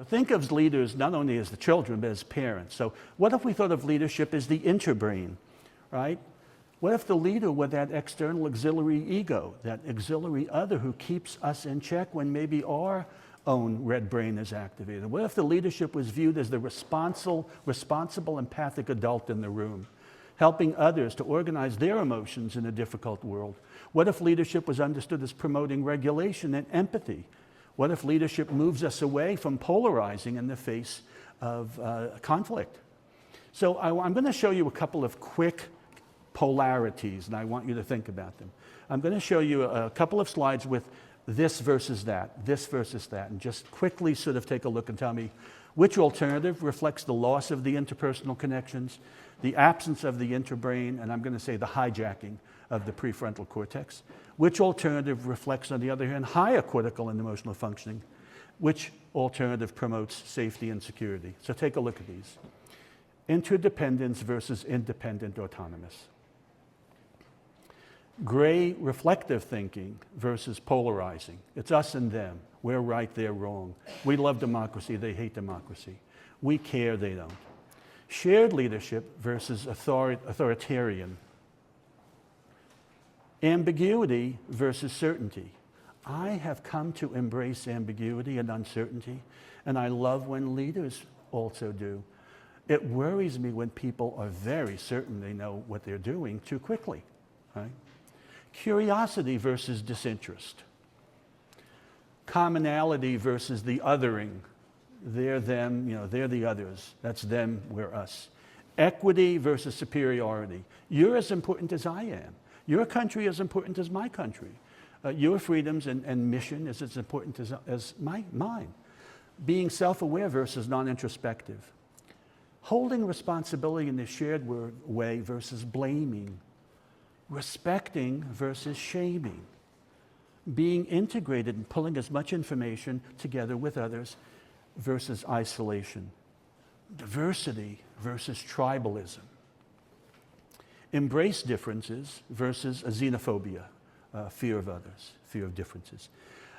Think of leaders not only as the children, but as parents. So what if we thought of leadership as the interbrain, right? What if the leader were that external auxiliary ego, that auxiliary other who keeps us in check when maybe our own red brain is activated? What if the leadership was viewed as the responsible empathic adult in the room, helping others to organize their emotions in a difficult world? What if leadership was understood as promoting regulation and empathy? What if leadership moves us away from polarizing in the face of conflict? So I'm going to show you a couple of quick polarities, and I want you to think about them. I'm going to show you a couple of slides with this versus that, and just quickly sort of take a look and tell me which alternative reflects the loss of the interpersonal connections, the absence of the interbrain, and I'm going to say the hijacking of the prefrontal cortex. Which alternative reflects, on the other hand, higher cortical and emotional functioning? Which alternative promotes safety and security? So take a look at these. Interdependence versus independent autonomous. Gray reflective thinking versus polarizing. It's us and them. We're right, they're wrong. We love democracy, they hate democracy. We care, they don't. Shared leadership versus authoritarian. Ambiguity versus certainty. I have come to embrace ambiguity and uncertainty, and I love when leaders also do. It worries me when people are very certain they know what they're doing too quickly, right? Curiosity versus disinterest. Commonality versus the othering. They're them, they're the others. That's them, we're us. Equity versus superiority. You're as important as I am. Your country is as important as my country. Your freedoms and mission is as important as mine. Being self-aware versus non-introspective. Holding responsibility in a shared way versus blaming. Respecting versus shaming. Being integrated and pulling as much information together with others versus isolation. Diversity versus tribalism. Embrace differences versus a xenophobia, fear of others, fear of differences.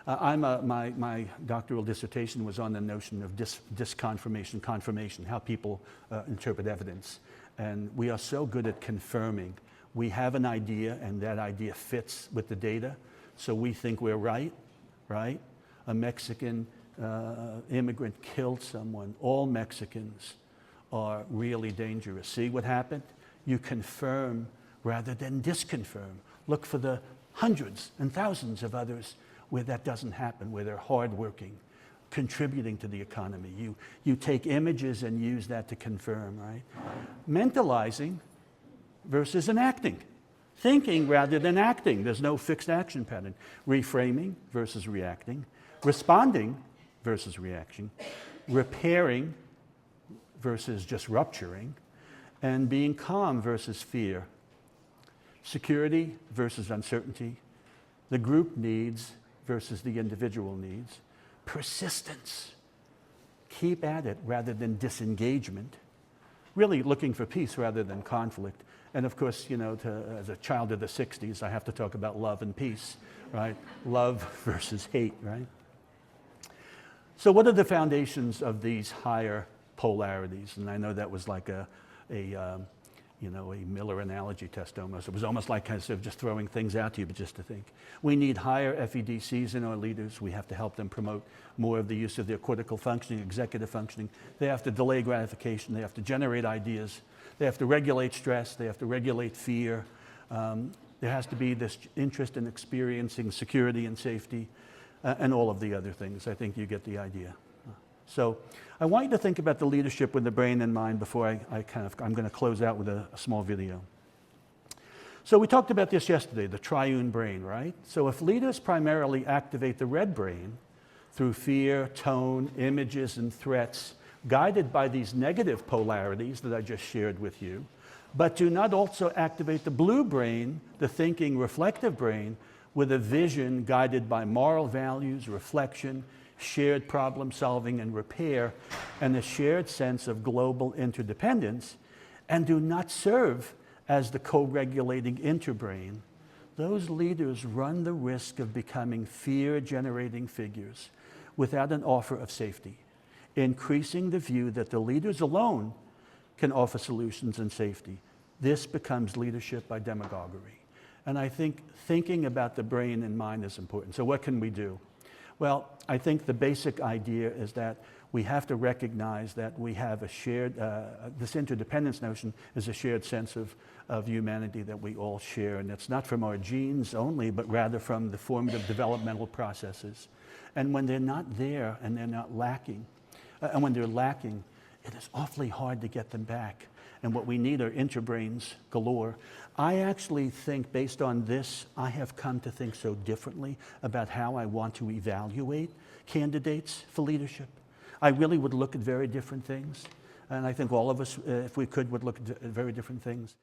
My doctoral dissertation was on the notion of disconfirmation, confirmation, how people interpret evidence. And we are so good at confirming. We have an idea, and that idea fits with the data, so we think we're right? A Mexican immigrant killed someone. All Mexicans are really dangerous. See what happened? You confirm rather than disconfirm. Look for the hundreds and thousands of others where that doesn't happen, where they're hardworking, contributing to the economy. You take images and use that to confirm, right? Mentalizing versus enacting. Thinking rather than acting. There's no fixed action pattern. Reframing versus reacting. Responding versus reaction. Repairing versus just rupturing. And being calm versus fear. Security versus uncertainty. The group needs versus the individual needs. Persistence. Keep at it rather than disengagement. Really looking for peace rather than conflict. And of course, as a child of the 60s, I have to talk about love and peace, right? Love versus hate, right? So what are the foundations of these higher polarities? And I know that was like a Miller analogy test almost. It was almost like kind of just throwing things out to you, but just to think. We need higher FEDCs in our leaders. We have to help them promote more of the use of their cortical functioning, executive functioning. They have to delay gratification. They have to generate ideas. They have to regulate stress. They have to regulate fear. There has to be this interest in experiencing security and safety and all of the other things. I think you get the idea. So I want you to think about the leadership with the brain in mind before I'm going to close out with a small video. So we talked about this yesterday, the triune brain, right? So if leaders primarily activate the red brain through fear, tone, images, and threats, guided by these negative polarities that I just shared with you, but do not also activate the blue brain, the thinking, reflective brain, with a vision guided by moral values, reflection, shared problem solving and repair, and a shared sense of global interdependence, and do not serve as the co-regulating interbrain, those leaders run the risk of becoming fear-generating figures without an offer of safety. increasing the view that the leaders alone can offer solutions and safety. This becomes leadership by demagoguery. And I think thinking about the brain and mind is important. So what can we do? Well, I think the basic idea is that we have to recognize that we have a shared, this interdependence notion is a shared sense of humanity that we all share. And it's not from our genes only, but rather from the formative developmental processes. And when they're not there and they're not lacking, and when they're lacking, it is awfully hard to get them back. And what we need are interbrains galore. I actually think, based on this, I have come to think so differently about how I want to evaluate candidates for leadership. I really would look at very different things. And I think all of us, if we could, would look at very different things.